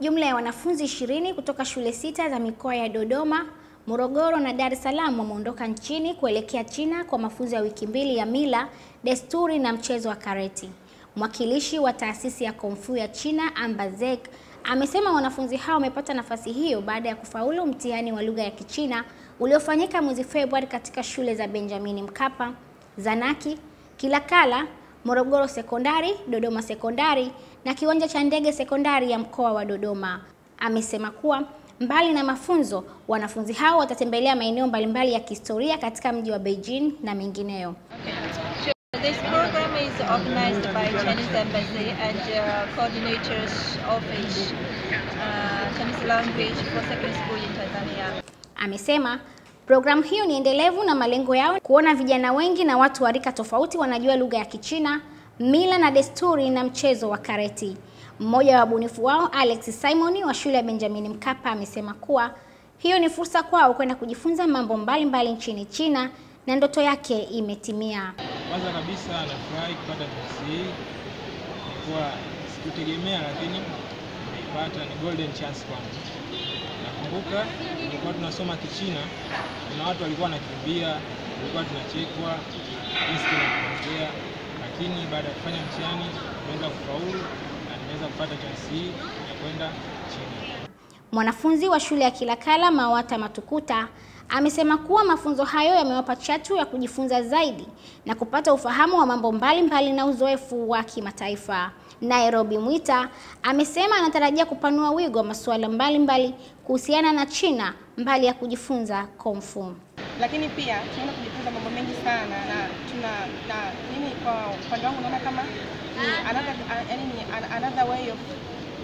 Jumla ya wanafunzi 20 kutoka shule 6 za mikoa ya Dodoma, Morogoro na Dar es Salaam wameondoka nchini kuelekea China kwa mafunzo ya wiki mbili ya mila, desturi na mchezo wa karate. Mwakilishi wa taasisi ya Kung Fu ya China, Amba Zek, amesema wanafunzi hao wamepata nafasi hiyo baada ya kufaulu mtihani wa lugha ya Kichina uliofanyika mwezi Februari katika shule za Benjamin Mkapa, Zanaki, Kilakala, Morogoro Sekondari, Dodoma Sekondari na Kiwanja cha Ndege Sekondari ya mkoa wa Dodoma. Amesema kuwa mbali na mafunzo, wanafunzi hao watatembelea maeneo mbalimbali ya kihistoria katika mji wa Beijing na mengineyo. This program is organized by Chinese Embassy and Coordinators Office, Chinese Language for Secondary School in Tanzania. Amesema programu hiyo ni endelevu na malengo yao kuona vijana wengi na watu wa rika tofauti wanajua lugha ya Kichina, mila na desturi na mchezo wa karate. Mmoja wa wabunifu wao, Alex Simon wa shule ya Benjamin Mkapa, amesema kuwa hiyo ni fursa kwao kwenda kujifunza mambo mbalimbali nchini China na ndoto yake imetimia. Kwanza kabisa nafurahi kupata nafasi hii. Kwa sikutegemea lakini nimeipata, ni golden chance kwangu. Nakumbuka tulikuwa tunasoma Kichina na watu walikuwa wanakimbia, tulikuwa tunachekwa, jinsi tunaongea, lakini baada ya kufanya mtihani nimeweza kufaulu na nimeweza kupata chance hii ya kwenda China. Mwanafunzi wa shule ya Kilakala, Mawata Matukuta, amesema kuwa mafunzo hayo yamewapa chatu ya kujifunza zaidi na kupata ufahamu wa mambo mbalimbali na uzoefu wa kimataifa. Nairobi Mwita amesema anatarajia kupanua wigo wa masuala mbalimbali kuhusiana na China mbali ya kujifunza Kung Fu. Lakini pia tunaenda kujifunza mambo mengi sana na mimi kwa upande wangu naona kama ni another way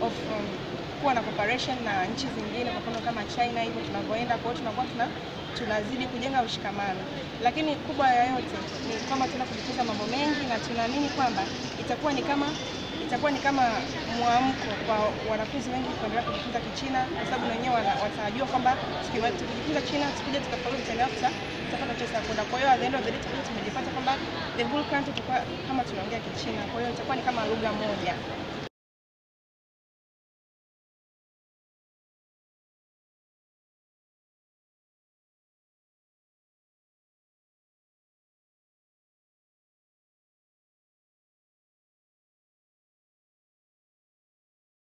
of kuwa na cooperation na nchi zingine, kwa mfano kama China. Hivyo tunavyoenda kwa tunakuwa tunazidi kujenga ushikamano, lakini kubwa ya yote ni kama tunaenda kujifunza mambo mengi na tunaamini kwamba itakuwa ni kama mwamko kwa wanafunzi wengi kuendelea kujifunza Kichina, kwa sababu wenyewe watajua kwamba tukijifunza China tukija tukafaulu tutapata pesa ya kwenda. Kwa hiyo at the end of the day tumejipata kwamba the whole country kama tunaongea Kichina, kwa hiyo itakuwa ni kama lugha moja.